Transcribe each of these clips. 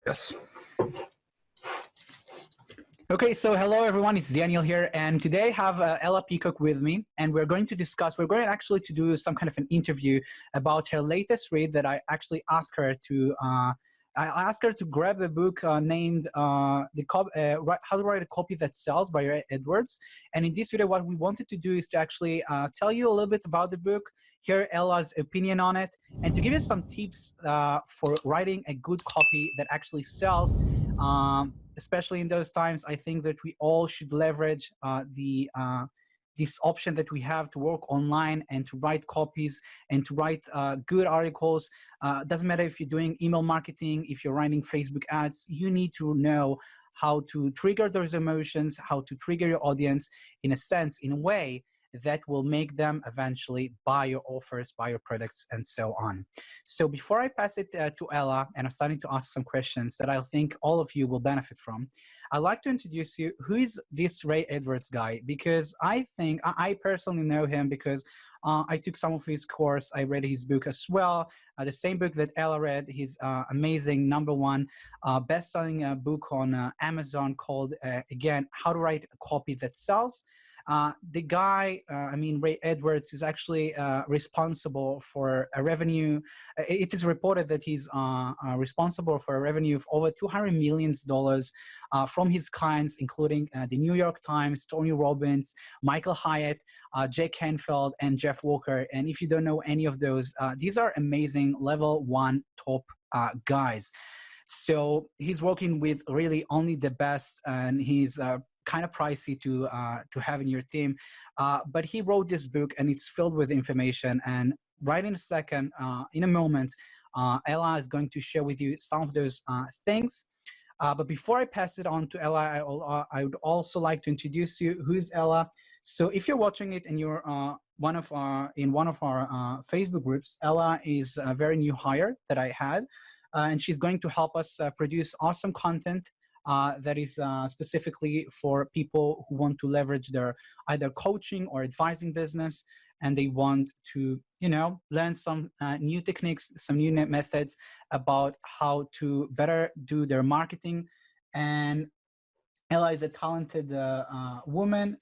Yes. Okay, so hello everyone, it's Daniel here, and today I have Ella Peacock with me, and we're going to actually to do some kind of an interview about her latest read that I actually asked her to, I asked her to grab a book named How to Write a Copy That Sells by Ray Edwards. And in this video, what we wanted to do is to actually tell you a little bit about the book, hear Ella's opinion on it, and to give you some tips for writing a good copy that actually sells. Especially in those times, I think that we all should leverage this option that we have to work online and to write copies and to write good articles. Doesn't matter if you're doing email marketing, if you're writing Facebook ads, you need to know how to trigger those emotions, how to trigger your audience in a sense, in a way that will make them eventually buy your offers, buy your products, and so on. So before I pass it to Ella, and I'm starting to ask some questions that I think all of you will benefit from, I'd like to introduce you, who is this Ray Edwards guy? Because I think, I personally know him because I took some of his course, I read his book as well, the same book that Ella read, his amazing #1 best-selling book on Amazon called, again, How to Write a Copy That Sells. The guy, Ray Edwards, is actually responsible for a revenue. It is reported that he's responsible for a revenue of over $200 million from his clients, including the New York Times, Tony Robbins, Michael Hyatt, Jake Canfield, and Jeff Walker. And if you don't know any of those, these are amazing level 1 top guys. So he's working with really only the best, and he's kind of pricey to have in your team, but he wrote this book and it's filled with information. And right in a second, in a moment, Ella is going to share with you some of those things. But before I pass it on to Ella, I would also like to introduce you. Who is Ella? So if you're watching it and you're in one of our Facebook groups, Ella is a very new hire that I had, and she's going to help us produce awesome content that is specifically for people who want to leverage their either coaching or advising business, and they want to, learn some new techniques, some new methods about how to better do their marketing. And Ella is a talented woman.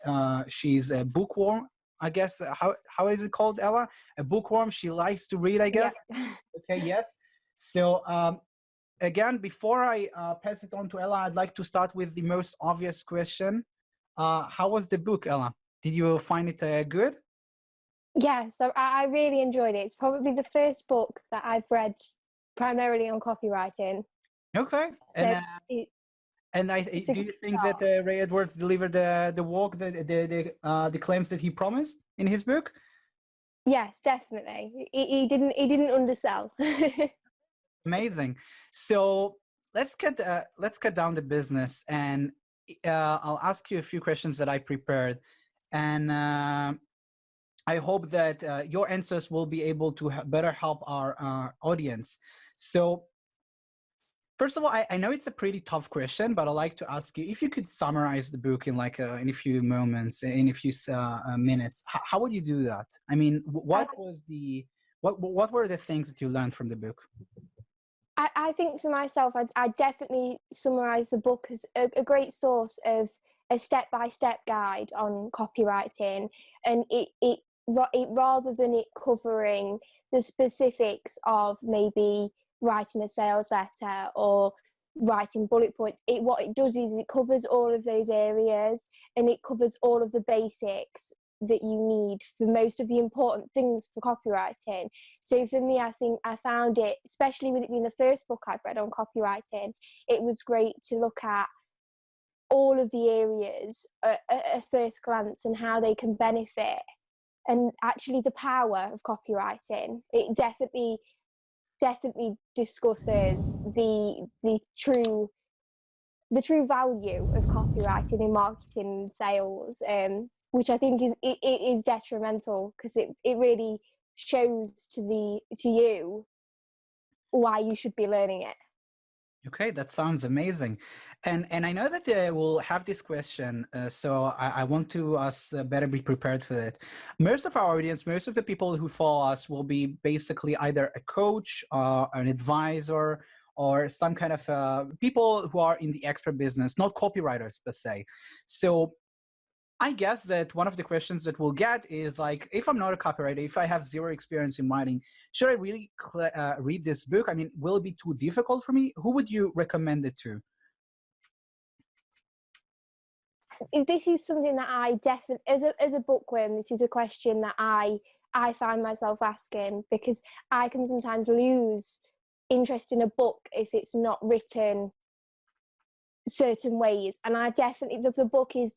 She's a bookworm, I guess. How is it called, Ella? A bookworm. She likes to read, I guess. Yeah. Okay. Yes. So again, before I pass it on to Ella, I'd like to start with the most obvious question. How was the book, Ella? Did you find it good? Yeah, so I really enjoyed it. It's probably the first book that I've read primarily on copywriting. Okay. So do you think that Ray Edwards delivered the work, the claims that he promised in his book? Yes, definitely. He didn't undersell. Amazing. So let's get down to business, and I'll ask you a few questions that I prepared, and I hope that your answers will be able to better help our audience. So first of all, I know it's a pretty tough question, but I'd like to ask you if you could summarize the book in in a few moments, in a few minutes. How would you do that? I mean, what were the things that you learned from the book? I think for myself, I definitely summarize the book as a great source of a step-by-step guide on copywriting, and it rather than it covering the specifics of maybe writing a sales letter or writing bullet points, what it does is it covers all of those areas, and it covers all of the basics that you need for most of the important things for copywriting. So for me, I think I found it, especially with it being the first book I've read on copywriting, it was great to look at all of the areas at first glance and how they can benefit, and actually the power of copywriting. It definitely discusses the true value of copywriting in marketing and sales, which I think is detrimental, because it really shows to you why you should be learning it. Okay, that sounds amazing. And I know that we'll have this question, so I want to us better be prepared for it. Most of our audience, most of the people who follow us will be basically either a coach, an advisor, or some kind of people who are in the expert business, not copywriters per se. So I guess that one of the questions that we'll get is like, if I'm not a copywriter, if I have zero experience in writing, should I really read this book? I mean, will it be too difficult for me? Who would you recommend it to? This is something that I definitely, as a bookworm, this is a question that I find myself asking, because I can sometimes lose interest in a book if it's not written certain ways. And I definitely, the book is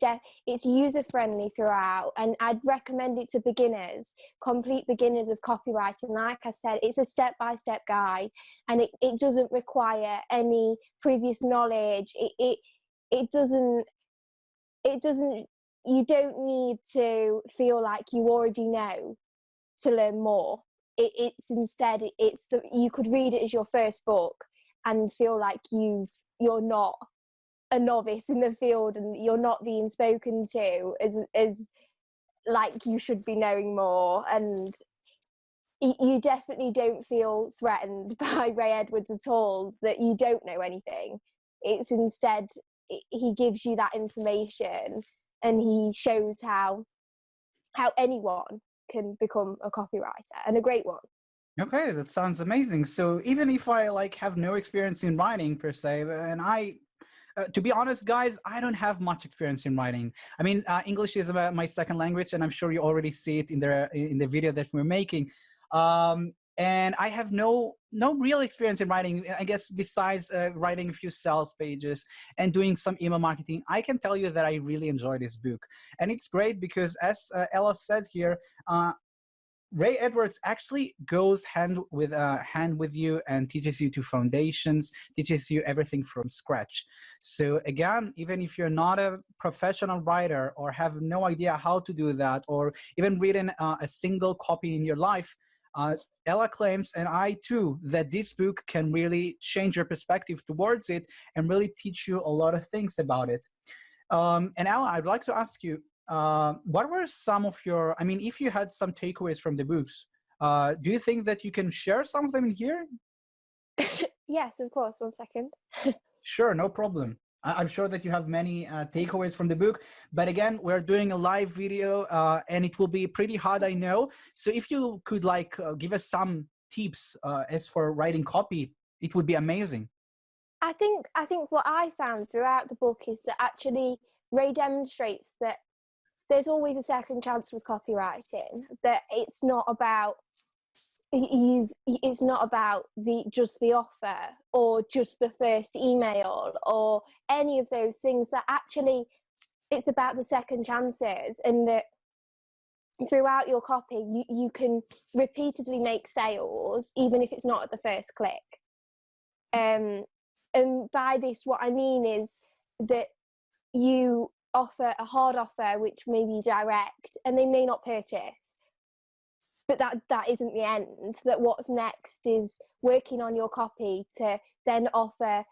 it's user friendly throughout, and I'd recommend it to beginners, complete beginners of copywriting. Like I said, it's a step-by-step guide, and it doesn't require any previous knowledge. It doesn't, you don't need to feel like you already know to learn more. It's instead, you could read it as your first book and feel like you're not a novice in the field, and you're not being spoken to as like you should be knowing more, and you definitely don't feel threatened by Ray Edwards at all that you don't know anything. It's instead, he gives you that information, and he shows how anyone can become a copywriter, and a great one. Okay, that sounds amazing. So even if I like have no experience in writing per se, and to be honest, guys, I don't have much experience in writing. I mean, English is my second language, and I'm sure you already see it in the video that we're making. And I have no real experience in writing, I guess, besides writing a few sales pages and doing some email marketing. I can tell you that I really enjoy this book. And it's great because, as Ella says here, Ray Edwards actually goes hand with you and teaches you to foundations, teaches you everything from scratch. So again, even if you're not a professional writer or have no idea how to do that, or even written a single copy in your life, Ella claims, and I too, that this book can really change your perspective towards it and really teach you a lot of things about it. And Ella, I'd like to ask you, what were some of your, I mean, if you had some takeaways from the books, do you think that you can share some of them in here? Yes, of course. 1 second. Sure, no problem. I'm sure that you have many takeaways from the book, but again, we're doing a live video and it will be pretty hard, I know. So if you could like give us some tips as for writing copy, it would be amazing. I think what I found throughout the book is that actually Ray demonstrates that there's always a second chance with copywriting, that it's not about it's not about just the offer or just the first email or any of those things, that actually it's about the second chances, and that throughout your copy you can repeatedly make sales even if it's not at the first click. And by this, what I mean is that you offer a hard offer which may be direct and they may not purchase, but that isn't the end. That what's next is working on your copy to then offer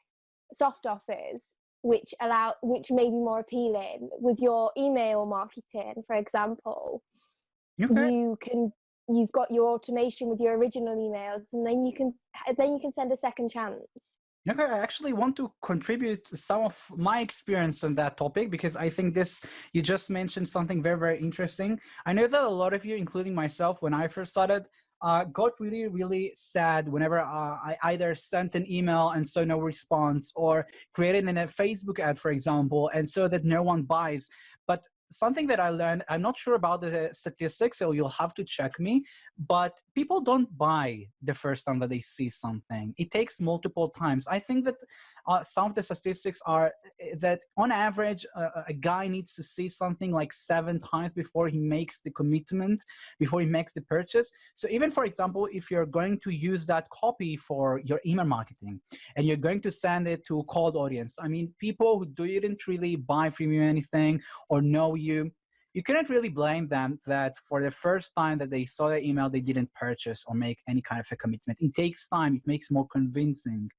soft offers which may be more appealing. With your email marketing, for example, Okay. you've got your automation with your original emails, and then you can send a second chance. Okay, I actually want to contribute some of my experience on that topic, because I think you just mentioned something very, very interesting. I know that a lot of you, including myself, when I first started, got really, really sad whenever I either sent an email and saw no response, or created a Facebook ad, for example, and saw that no one buys. But something that I learned, I'm not sure about the statistics, so you'll have to check me, but people don't buy the first time that they see something. It takes multiple times. I think that some of the statistics are that on average, a guy needs to see something like 7 times before he makes the commitment, before he makes the purchase. So even, for example, if you're going to use that copy for your email marketing and you're going to send it to a cold audience, I mean, people who didn't really buy from you anything or know you couldn't really blame them that for the first time that they saw the email, they didn't purchase or make any kind of a commitment. It takes time. It makes more convincing.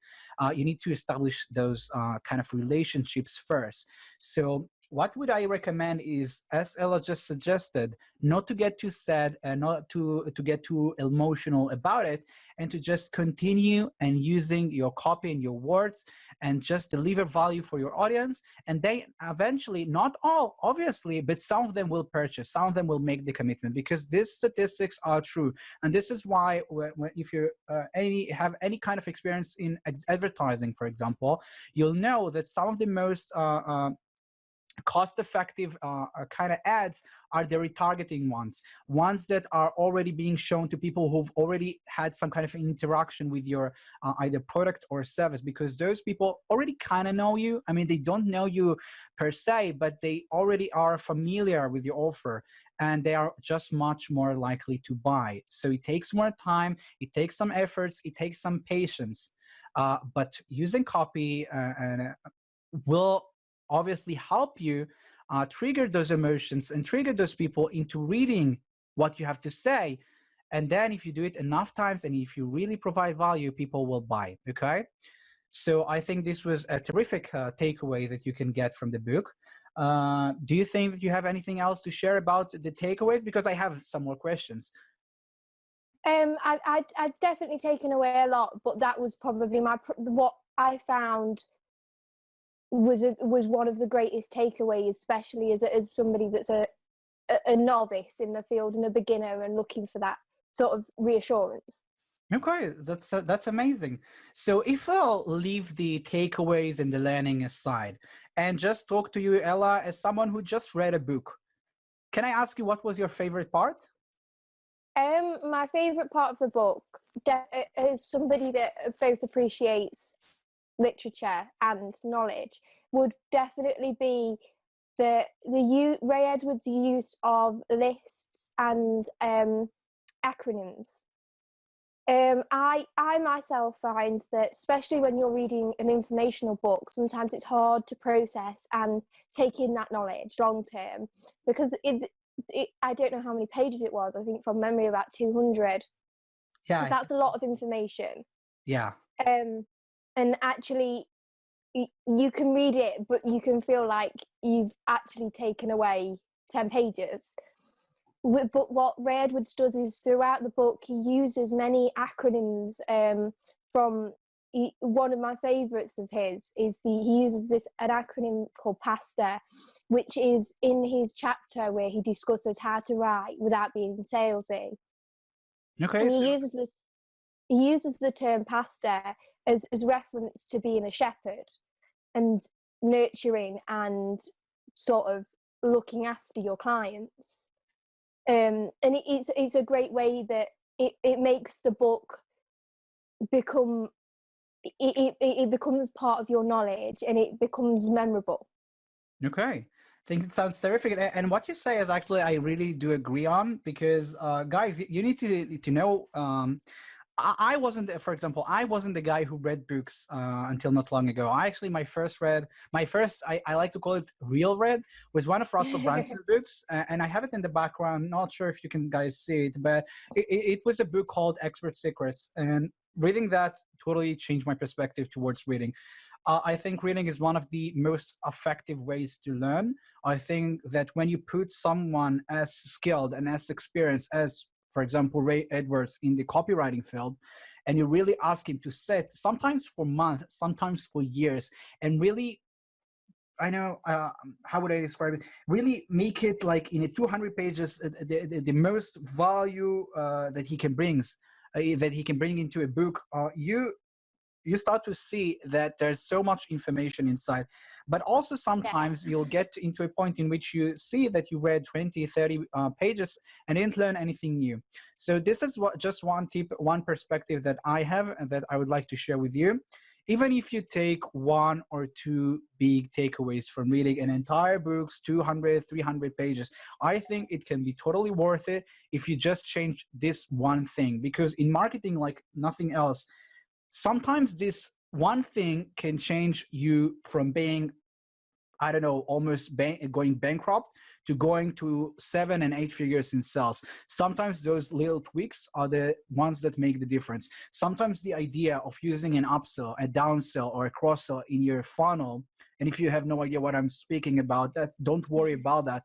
You need to establish those kind of relationships first. So what would I recommend is, as Ella just suggested, not to get too sad and not to get too emotional about it, and to just continue and using your copy and your words and just deliver value for your audience. And they eventually, not all obviously, but some of them will purchase, some of them will make the commitment, because these statistics are true. And this is why if you have any kind of experience in advertising, for example, you'll know that some of the most cost-effective kind of ads are the retargeting ones that are already being shown to people who've already had some kind of interaction with your either product or service, because those people already kind of know you. I mean, they don't know you per se, but they already are familiar with your offer, and they are just much more likely to buy. So it takes more time, it takes some efforts, it takes some patience, but using copy will obviously help you trigger those emotions and trigger those people into reading what you have to say. And then if you do it enough times and if you really provide value, people will buy. Okay. So I think this was a terrific takeaway that you can get from the book. Do you think that you have anything else to share about the takeaways? Because I have some more questions. I've definitely taken away a lot, but that was probably what I found was one of the greatest takeaways, especially as somebody that's a novice in the field and a beginner and looking for that sort of reassurance. Okay, that's amazing. So if I'll leave the takeaways and the learning aside and just talk to you, Ella, as someone who just read a book, can I ask you what was your favorite part? My favorite part of the book, as somebody that both appreciates literature and knowledge, would definitely be Ray Edwards' use of lists and acronyms. I myself find that, especially when you're reading an informational book, sometimes it's hard to process and take in that knowledge long term, because I don't know how many pages it was. I think from memory about 200. Yeah, That's a lot of information. yeah. And actually, you can read it, but you can feel like you've actually taken away 10 pages. But what Ray Edwards does is, throughout the book, he uses many acronyms. From one of my favourites of his is he uses an acronym called PASTA, which is in his chapter where he discusses how to write without being salesy. Okay. And he uses the term pasta as reference to being a shepherd and nurturing and sort of looking after your clients. And it's a great way that it makes the book become, it becomes part of your knowledge and it becomes memorable. Okay. I think it sounds terrific. And what you say is actually, I really do agree on, because guys, you need to know, I wasn't, for example, I wasn't the guy who read books until not long ago. I like to call it real read, was one of Russell Brunson's books. And I have it in the background. Not sure if you can guys see it, but it was a book called Expert Secrets. And reading that totally changed my perspective towards reading. I think reading is one of the most effective ways to learn. I think that when you put someone as skilled and as experienced as, for example, Ray Edwards in the copywriting field, and you really ask him to sit, sometimes for months, sometimes for years, and really, I know, how would I describe it? Really make it like in a 200 pages, the most value that he can bring into a book. You start to see that there's so much information inside. But also sometimes you'll get into a point in which you see that you read 20, 30 pages and didn't learn anything new. So this is just one tip, one perspective that I have and that I would like to share with you. Even if you take one or two big takeaways from reading an entire book's 200, 300 pages, I think it can be totally worth it if you just change this one thing. Because in marketing, like nothing else, sometimes this one thing can change you from being I don't know, almost going bankrupt to going to 7 and 8 figures in sales. Sometimes those little tweaks are the ones that make the difference. Sometimes the idea of using an upsell, a downsell, or a cross sell in your funnel, and if you have no idea what I'm speaking about, that don't worry about that.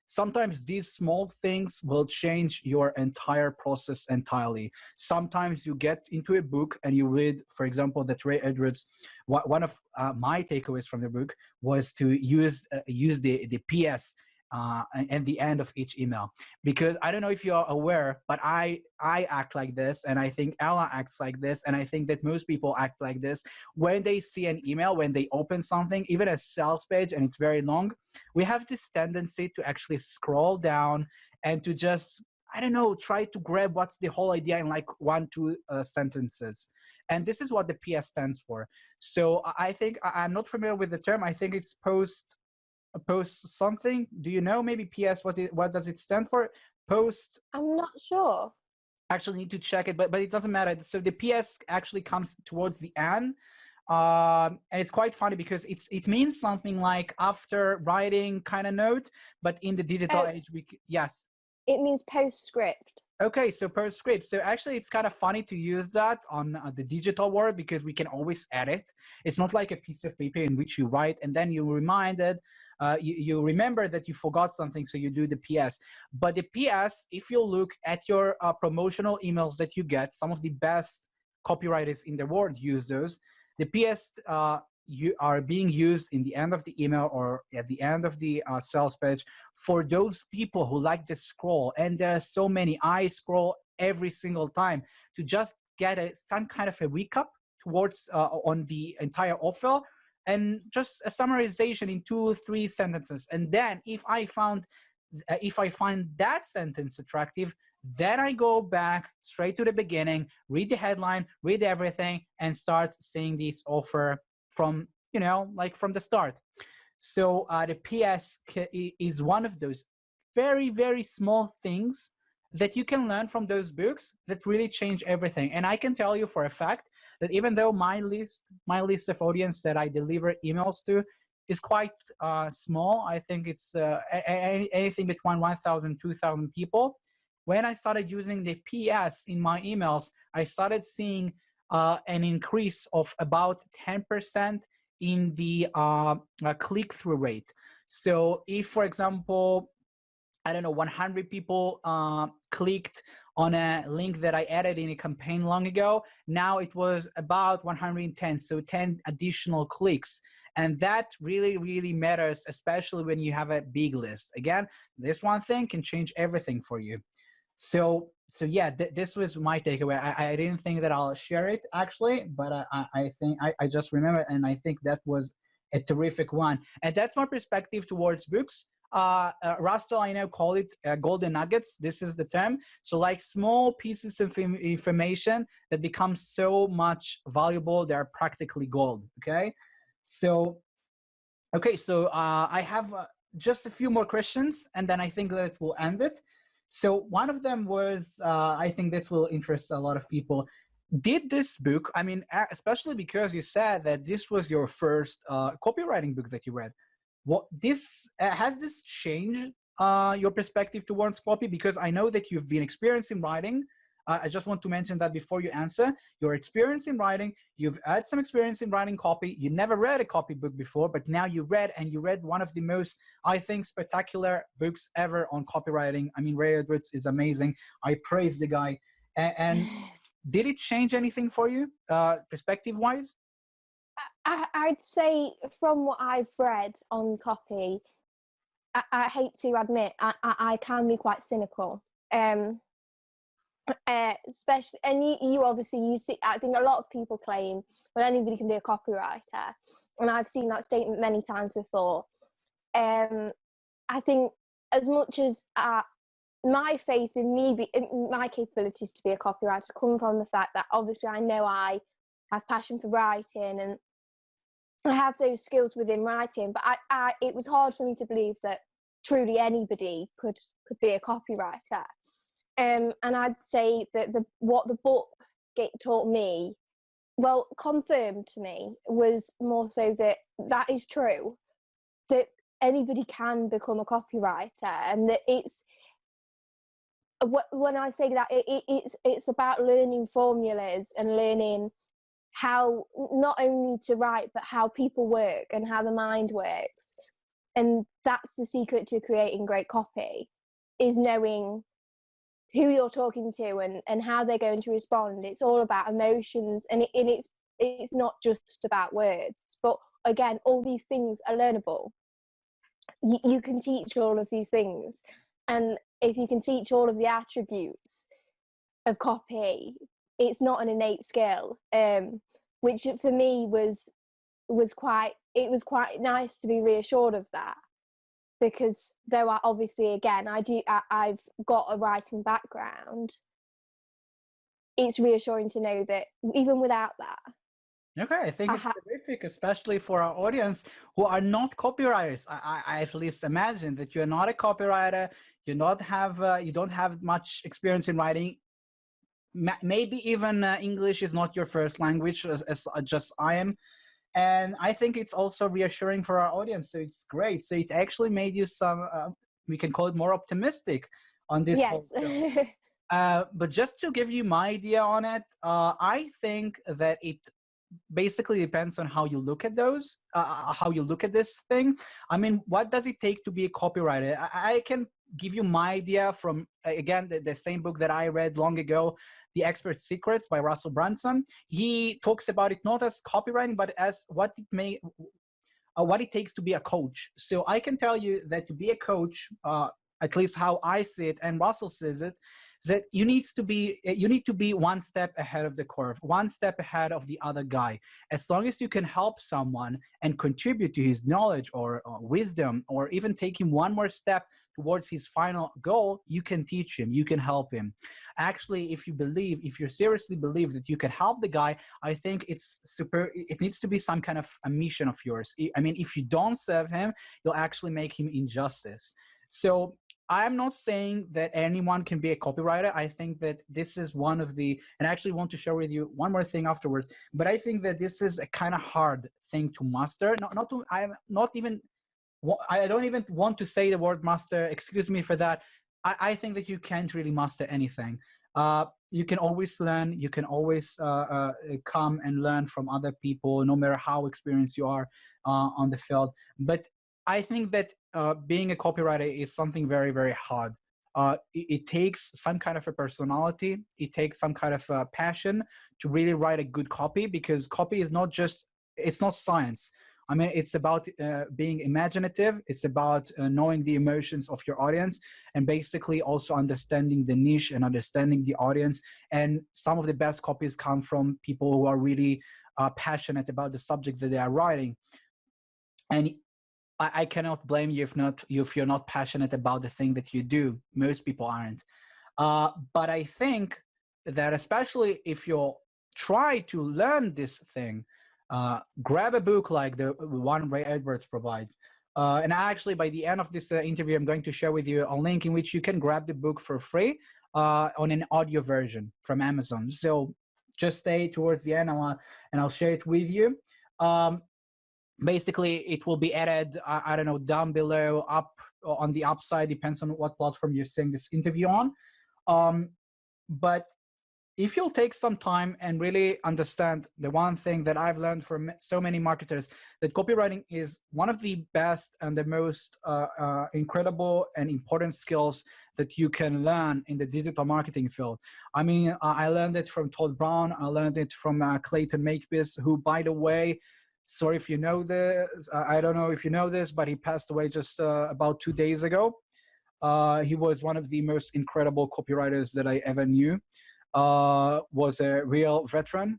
Sometimes these small things will change your entire process entirely. Sometimes you get into a book and you read, for example, that Ray Edwards, one of my takeaways from the book was to use the PS at the end of each email. Because I don't know if you're aware, but I act like this, and I think Ella acts like this, and I think that most people act like this. When they see an email, when they open something, even a sales page, and it's very long, we have this tendency to actually scroll down and to just, I don't know, try to grab what's the whole idea in like 1-2 sentences. And this is what the PS stands for. So I think, I'm not familiar with the term. I think it's post something. Do you know maybe PS, what does it stand for? Post. I'm not sure. Actually need to check it, but it doesn't matter. So the PS actually comes towards the end. And it's quite funny because it means something like after writing kind of note, but in the digital age, yes. It means postscript. Okay, so postscript. So actually, it's kind of funny to use that on the digital world because we can always edit. It's not like a piece of paper in which you write and then you reminded, you remember that you forgot something, so you do the PS. But the PS, if you look at your promotional emails that you get, some of the best copywriters in the world use those. The PS you are being used in the end of the email or at the end of the sales page for those people who like to scroll. And there are so many. I scroll every single time to just get some kind of a recap towards on the entire offer and just a summarization in 2-3 sentences. And then if I find that sentence attractive, then I go back straight to the beginning, read the headline, read everything, and start seeing this offer from, like from the start. So the PS is one of those very, very small things that you can learn from those books that really change everything. And I can tell you for a fact that even though my list of audience that I deliver emails to is quite small, I think it's anything between 1,000, 2,000 people. When I started using the PS in my emails, I started seeing an increase of about 10% in the click-through rate. So if, for example, I don't know, 100 people clicked on a link that I added in a campaign long ago, now it was about 110, so 10 additional clicks. And that really, really matters, especially when you have a big list. Again, this one thing can change everything for you. So yeah, this was my takeaway. I didn't think that I'll share it actually, but I think I just remember, and I think that was a terrific one. And that's my perspective towards books. Russell, I now call it golden nuggets. This is the term. So like small pieces of information that become so much valuable, they're practically gold. Okay. So I have just a few more questions, and then I think that we'll end it. So one of them was, I think this will interest a lot of people. Did this book, I mean, especially because you said that this was your first copywriting book that you read, has this changed your perspective towards copy? Because I know that you've been experienced in writing. I just want to mention that before you answer. Your experience in writing, you've had some experience in writing copy. You never read a copy book before, but now you read one of the most, I think, spectacular books ever on copywriting. I mean, Ray Edwards is amazing. I praise the guy. And did it change anything for you, perspective-wise? I'd say from what I've read on copy, I hate to admit, I can be quite cynical. Especially, and you obviously, you see, I think a lot of people claim, well, anybody can be a copywriter, and I've seen that statement many times before. I think as much as my faith in my capabilities to be a copywriter come from the fact that obviously I know I have passion for writing and I have those skills within writing, but it was hard for me to believe that truly anybody could be a copywriter. And I'd say that what the book taught me, well, confirmed to me, was more so that is true. that anybody can become a copywriter, and that it's, when I say that, it's about learning formulas and learning how not only to write, but how people work and how the mind works. And that's the secret to creating great copy, is knowing who you're talking to and how they're going to respond. It's all about emotions, and it's not just about words. But again, all these things are learnable. You can teach all of these things, and if you can teach all of the attributes of copy, it's not an innate skill, which for me was quite nice to be reassured of that, because though I obviously, again, I've got a writing background, it's reassuring to know that even without that. Okay, I think it's terrific, especially for our audience who are not copywriters. I at least imagine that you're not a copywriter, you don't have much experience in writing. Maybe even English is not your first language, as just I am. And I think it's also reassuring for our audience. So it's great. So it actually made you some, we can call it more optimistic on this whole show. But just to give you my idea on it, I think that it basically depends on how you look at how you look at this thing. I mean, what does it take to be a copywriter? I can give you my idea from, again, the same book that I read long ago, The Expert's Secrets by Russell Brunson. He talks about it not as copywriting, but as what it takes to be a coach. So I can tell you that to be a coach, at least how I see it, and Russell says it, that you need to be one step ahead of the curve, one step ahead of the other guy. As long as you can help someone and contribute to his knowledge or wisdom, or even take him one more step towards his final goal, you can teach him, you can help him. Actually, if you seriously believe that you can help the guy, I think it needs to be some kind of a mission of yours. I mean, if you don't serve him, you'll actually make him injustice. So I'm not saying that anyone can be a copywriter. I think that this is one of the, and I actually want to share with you one more thing afterwards, but I think that this is a kind of hard thing to master. I don't even want to say the word master, excuse me for that. I think that you can't really master anything. You can always learn, you can always come and learn from other people, no matter how experienced you are on the field. But I think that being a copywriter is something very, very hard. It takes some kind of a personality. It takes some kind of passion to really write a good copy, because copy is it's not science. I mean, it's about being imaginative. It's about knowing the emotions of your audience, and basically also understanding the niche and understanding the audience. And some of the best copies come from people who are really passionate about the subject that they are writing. And I cannot blame you if you're not passionate about the thing that you do. Most people aren't. But I think that especially if you try to learn this thing, grab a book like the one Ray Edwards provides. And actually, by the end of this interview, I'm going to share with you a link in which you can grab the book for free on an audio version from Amazon. So just stay towards the end, and I'll share it with you. Basically, it will be added, I don't know, down below, up on the upside, depends on what platform you're seeing this interview on. But if you'll take some time and really understand the one thing that I've learned from so many marketers, that copywriting is one of the best and the most incredible and important skills that you can learn in the digital marketing field. I mean, I learned it from Todd Brown. I learned it from Clayton Makepeace, who, by the way, sorry if you know this, I don't know if you know this, but he passed away just about 2 days ago. He was one of the most incredible copywriters that I ever knew. Was a real veteran,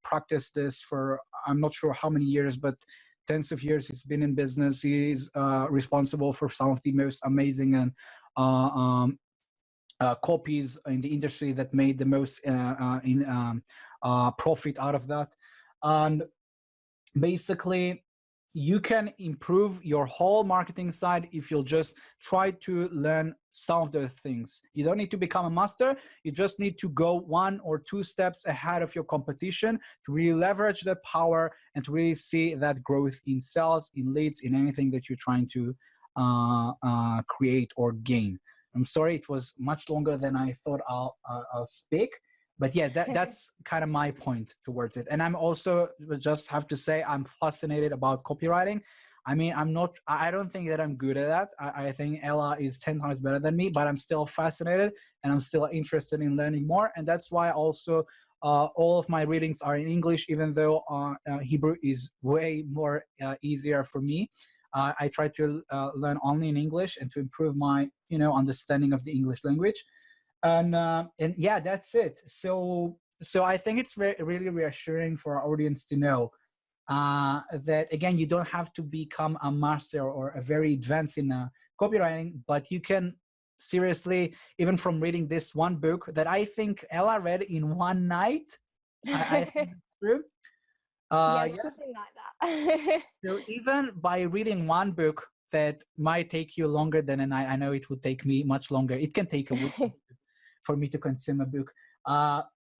practiced this for, I'm not sure how many years, but tens of years he's been in business. He's responsible for some of the most amazing and copies in the industry that made the most profit out of that. And basically, you can improve your whole marketing side if you'll just try to learn some of those things. You don't need to become a master. You just need to go 1 or 2 steps ahead of your competition to really leverage that power and to really see that growth in sales, in leads, in anything that you're trying to create or gain. I'm sorry, it was much longer than I thought I'll speak. But yeah, that's kind of my point towards it. And I'm also, just have to say, I'm fascinated about copywriting. I mean, I don't think that I'm good at that. I think Ella is 10 times better than me, but I'm still fascinated and I'm still interested in learning more. And that's why also all of my readings are in English, even though Hebrew is way more easier for me. I try to learn only in English and to improve my, understanding of the English language. And yeah, that's it. So I think it's really reassuring for our audience to know that, again, you don't have to become a master or a very advanced in copywriting, but you can seriously, even from reading this one book that I think Ella read in one night. I think that's true. Yeah, Yeah. something like that. So even by reading one book that might take you longer than a night, I know it would take me much longer. It can take a week for me to consume a book.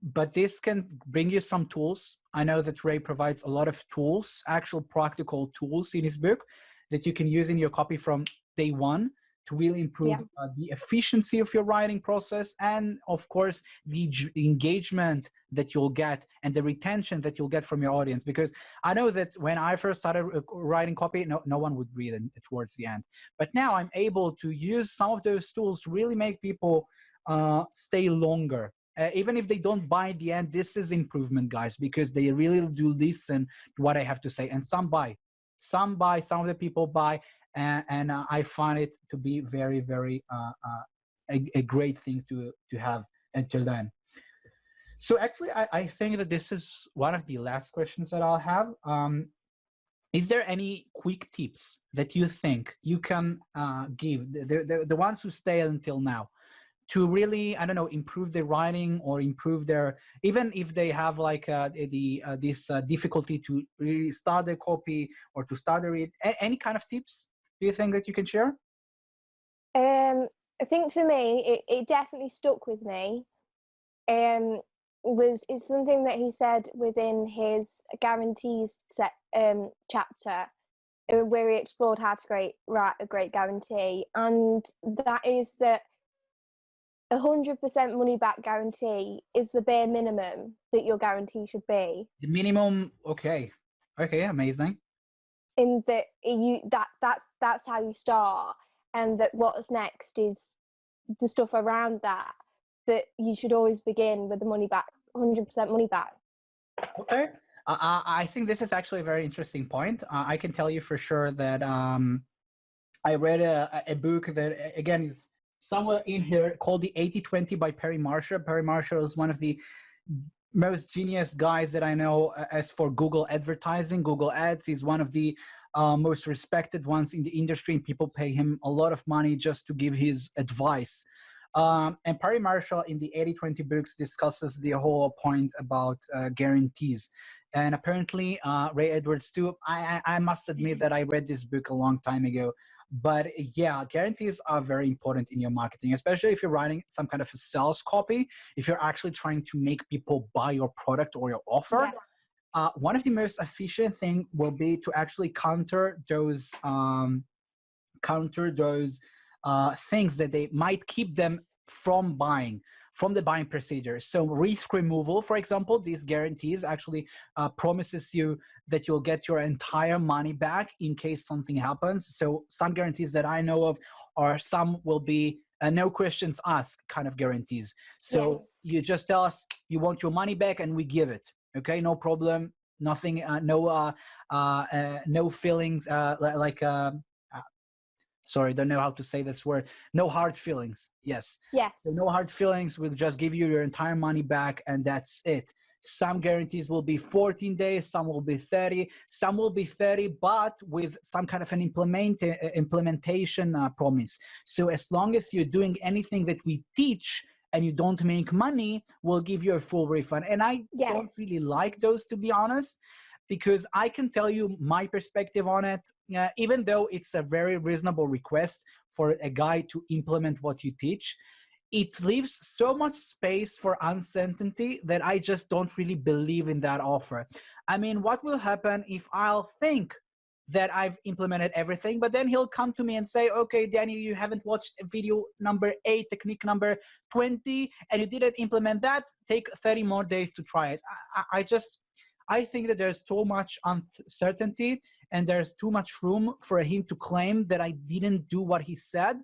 But this can bring you some tools. I know that Ray provides a lot of tools, actual practical tools in his book that you can use in your copy from day one to really improve the efficiency of your writing process, and of course the engagement that you'll get and the retention that you'll get from your audience. Because I know that when I first started writing copy, no one would read it towards the end. But now I'm able to use some of those tools to really make people stay longer. Even if they don't buy in the end, this is improvement, guys, because they really do listen to what I have to say. And some buy, some of the people buy. And I find it to be very, very a great thing to have and to learn. So actually, I think that this is one of the last questions that I'll have. Is there any quick tips that you think you can give the ones who stay until now to really, I don't know, improve their writing or improve their, even if they have like this difficulty to really start their copy or to start their read, any kind of tips do you think that you can share? I think for me, it definitely stuck with me. It's something that he said within his guarantees chapter, where he explored how to write a great guarantee, and that is that 100% money back guarantee is the bare minimum that your guarantee should be. The minimum, okay, amazing. In that that's how you start, and that what's next is the stuff around that. That you should always begin with the money back, 100% money back. Okay, I think this is actually a very interesting point. I can tell you for sure that I read a book that again is somewhere in here called the 80-20 by Perry Marshall. Perry Marshall is one of the most genius guys that I know as for Google advertising, Google ads. He's one of the most respected ones in the industry, and people pay him a lot of money just to give his advice. And Perry Marshall in the 80-20 books discusses the whole point about guarantees. And apparently Ray Edwards too. I must admit that I read this book a long time ago. But yeah, guarantees are very important in your marketing, especially if you're writing some kind of a sales copy, if you're actually trying to make people buy your product or your offer. Yes. One of the most efficient thing will be to actually counter those things that they might keep them from buying, from the buying procedure. So risk removal, for example, these guarantees actually promises you that you'll get your entire money back in case something happens. So some guarantees that I know of are, some will be no questions asked kind of guarantees. So yes, you just tell us you want your money back and we give it. Okay, no problem, nothing, no feelings, sorry, don't know how to say this word. No hard feelings. Yes. Yes. So no hard feelings. We'll just give you your entire money back, and that's it. Some guarantees will be 14 days, some will be 30, some will be 30, but with some kind of an implementation promise. So as long as you're doing anything that we teach and you don't make money, we'll give you a full refund. And I don't really like those, to be honest. because I can tell you my perspective on it. Even though it's a very reasonable request for a guy to implement what you teach, it leaves so much space for uncertainty that I just don't really believe in that offer. I mean, what will happen if I'll think that I've implemented everything, but then he'll come to me and say, okay, Danny, you haven't watched video number 8, technique number 20, and you didn't implement that. Take 30 more days to try it. I think that there's too much uncertainty and there's too much room for him to claim that I didn't do what he said,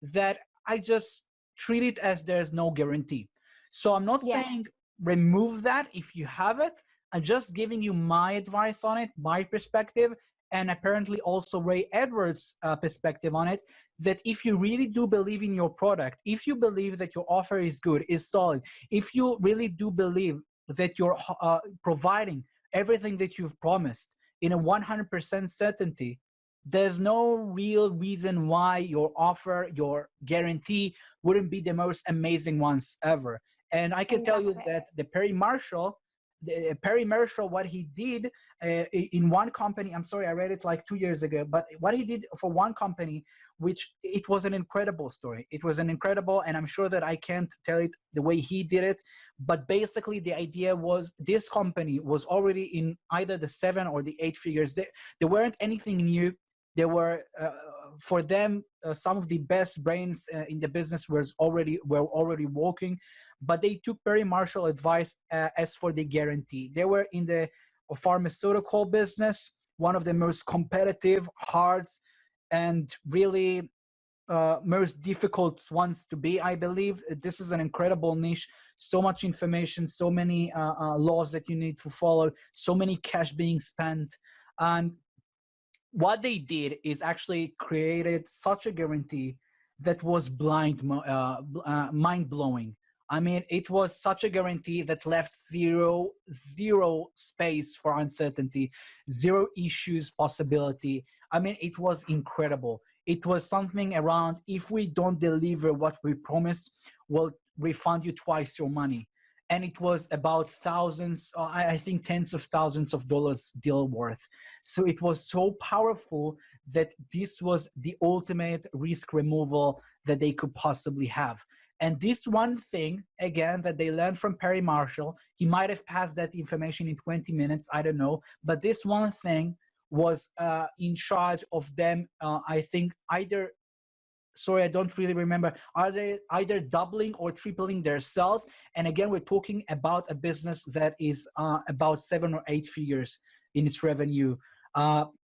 that I just treat it as there's no guarantee. So I'm not Yeah. saying remove that if you have it. I'm just giving you my advice on it, my perspective, and apparently also Ray Edwards' perspective on it, that if you really do believe in your product, if you believe that your offer is good, is solid, if you really do believe that you're providing everything that you've promised in a 100% certainty, there's no real reason why your offer, your guarantee wouldn't be the most amazing ones ever. And I can tell you that the Perry Marshall, what he did in one company, I'm sorry, I read it like 2 years ago, but what he did for one company, which it was an incredible story. It was an incredible, and I'm sure that I can't tell it the way he did it, but basically the idea was this company was already in either the 7 or the 8 figures. They weren't anything new. They were, for them, some of the best brains in the business were already working, but they took Perry Marshall advice as for the guarantee. They were in the pharmaceutical business, one of the most competitive, hard, and really most difficult ones to be, I believe. This is an incredible niche. So much information, so many laws that you need to follow, so many cash being spent. And what they did is actually created such a guarantee that was mind-blowing. I mean, it was such a guarantee that left zero space for uncertainty, zero issues possibility. I mean, it was incredible. It was something around, if we don't deliver what we promise, we'll refund you twice your money. And it was about thousands, I think tens of thousands of dollars deal worth. So it was so powerful that this was the ultimate risk removal that they could possibly have. And this one thing, again, that they learned from Perry Marshall, he might have passed that information in 20 minutes, I don't know. But this one thing was in charge of them, I think, either, sorry, I don't really remember, are they either doubling or tripling their sales? And again, we're talking about a business that is about 7 or 8 figures in its revenue.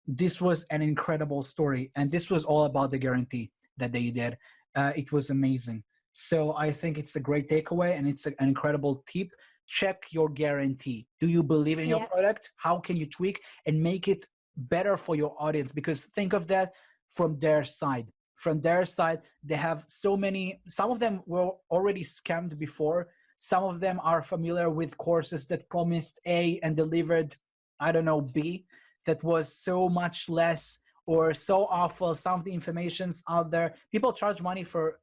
This was an incredible story. And this was all about the guarantee that they did. It was amazing. So I think it's a great takeaway and it's an incredible tip. Check your guarantee. Do you believe in your product? How can you tweak and make it better for your audience? Because think of that from their side. From their side, they have so many, some of them were already scammed before. Some of them are familiar with courses that promised A and delivered, I don't know, B, that was so much less or so awful. Some of the information's out there. People charge money for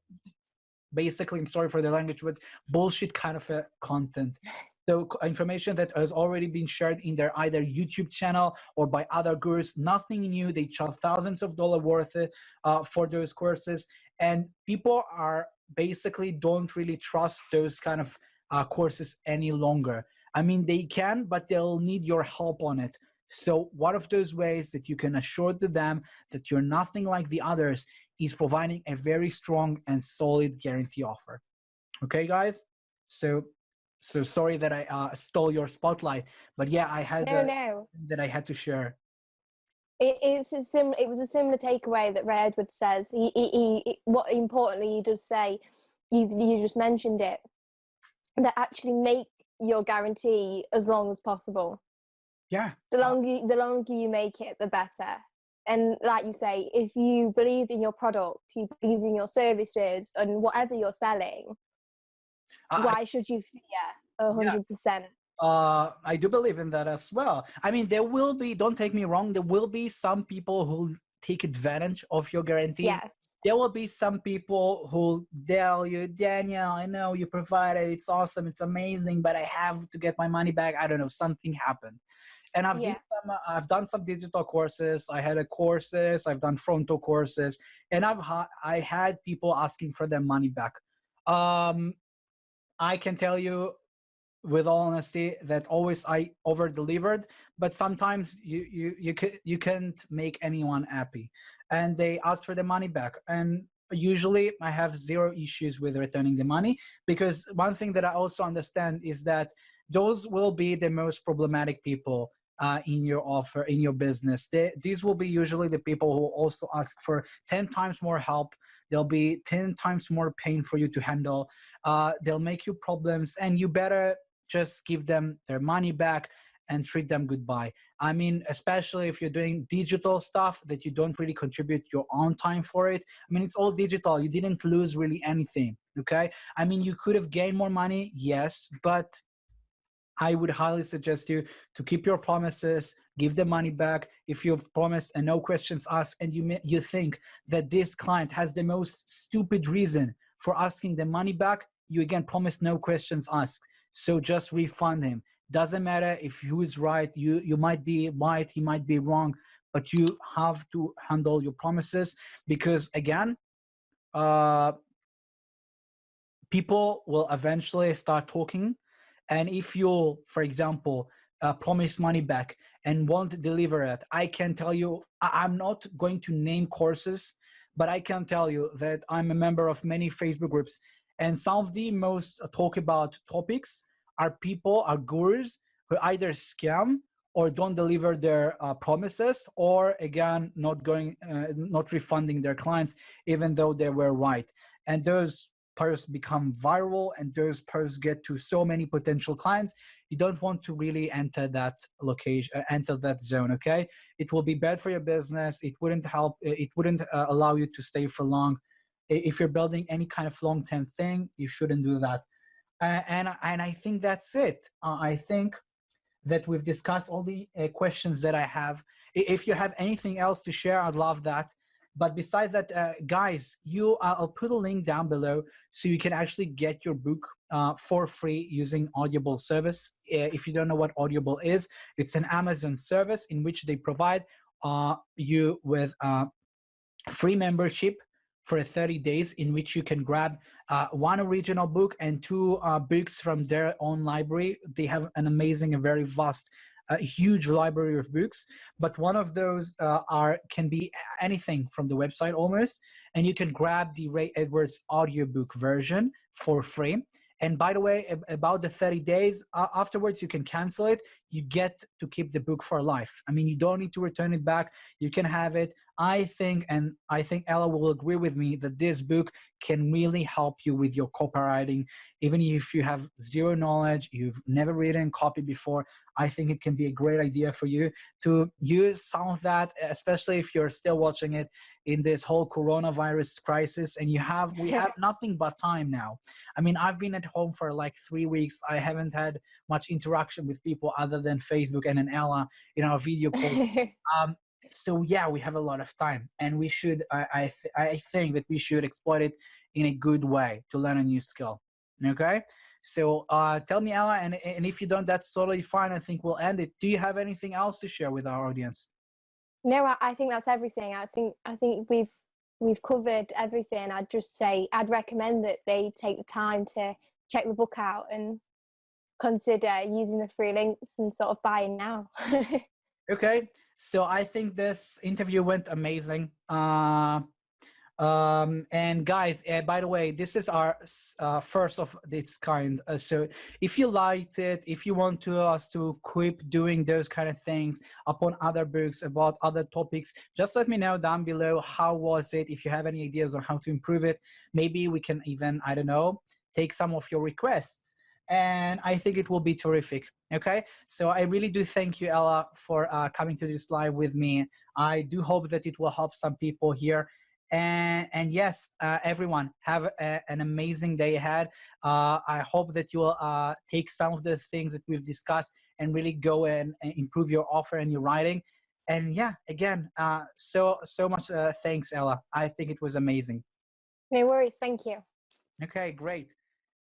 basically, I'm sorry for the language, but bullshit kind of content. So information that has already been shared in their either YouTube channel or by other gurus, nothing new. They charge thousands of dollars worth for those courses. And people are basically don't really trust those kind of courses any longer. I mean, they can, but they'll need your help on it. So one of those ways that you can assure to them that you're nothing like the others is providing a very strong and solid guarantee offer. Okay, guys? So sorry that I stole your spotlight, but yeah, I had that I had to share. It was a similar takeaway that Ray Edwards says. What importantly he does say, you just mentioned it, that actually make your guarantee as long as possible. Yeah. The longer you make it, the better. And like you say, if you believe in your product, you believe in your services and whatever you're selling, why should you fear 100%? I do believe in that as well. I mean, there will be, don't take me wrong, there will be some people who take advantage of your guarantees. Yes. There will be some people who tell you, Daniel, I know you provided, it's awesome, it's amazing, but I have to get my money back. I don't know, something happened. And Yeah. I've done some digital courses. I had a courses. I've done frontal courses, and I had people asking for their money back. Um, I can tell you with all honesty that always I over delivered, but sometimes you can't make anyone happy, and they ask for the money back. And usually I have zero issues with returning the money, because one thing that I also understand is that those will be the most problematic people in your offer, in your business. These will be usually the people who also ask for 10 times more help. There'll be 10 times more pain for you to handle. They'll make you problems, and you better just give them their money back and treat them goodbye. I mean, especially if you're doing digital stuff that you don't really contribute your own time for it. I mean, it's all digital. You didn't lose really anything. Okay. I mean, you could have gained more money. Yes. But I would highly suggest you to keep your promises, give the money back. If you've promised and no questions asked, and you think that this client has the most stupid reason for asking the money back, you again promise no questions asked. So just refund him. Doesn't matter if who is right. You might be right, he might be wrong, but you have to handle your promises, because again, uh, people will eventually start talking. And if you, for example, promise money back and won't deliver it, I can tell you, I'm not going to name courses, but I can tell you that I'm a member of many Facebook groups, and some of the most talk about topics are gurus who either scam or don't deliver their promises, or again, not refunding their clients, even though they were right. And those posts become viral, and those posts get to so many potential clients. You don't want to really enter that enter that zone. Okay, it will be bad for your business. It wouldn't help. It wouldn't allow you to stay for long. If you're building any kind of long-term thing, you shouldn't do that. And I think that's it. I think that we've discussed all the questions that I have. If you have anything else to share, I'd love that. But besides that, guys, I'll put a link down below so you can actually get your book for free using Audible service. If you don't know what Audible is, it's an Amazon service in which they provide you with free membership for 30 days, in which you can grab one original book and two books from their own library. They have an amazing and very vast, huge library of books, but one of those can be anything from the website almost, and you can grab the Ray Edwards audiobook version for free. And by the way, about the 30 days afterwards, you can cancel it. You get to keep the book for life. I mean, you don't need to return it back. You can have it. I think Ella will agree with me that this book can really help you with your copywriting. Even if you have zero knowledge, you've never written copy before, I think it can be a great idea for you to use some of that, especially if you're still watching it in this whole coronavirus crisis and we have nothing but time now. I mean, I've been at home for like 3 weeks. I haven't had much interaction with people other than Facebook and an Ella in our video calls. So yeah, we have a lot of time, and we should. I think that we should exploit it in a good way to learn a new skill. Okay. So tell me, Ella, and if you don't, that's totally fine. I think we'll end it. Do you have anything else to share with our audience? No, I think that's everything. I think we've covered everything. I'd just say I'd recommend that they take the time to check the book out and consider using the free links and sort of buying now. Okay. So I think this interview went amazing. And guys, by the way, this is our first of its kind. So if you liked it, if you want us to keep doing those kind of things upon other books about other topics, just let me know down below. How was it? If you have any ideas on how to improve it, maybe we can even, I don't know, take some of your requests. And I think it will be terrific. Okay, so I really do thank you, Ella, for coming to this live with me. I do hope that it will help some people here. And yes, everyone, have an amazing day ahead. I hope that you will take some of the things that we've discussed and really go and improve your offer and your writing. And yeah, again, so much thanks, Ella. I think it was amazing. No worries. Thank you. Okay, great.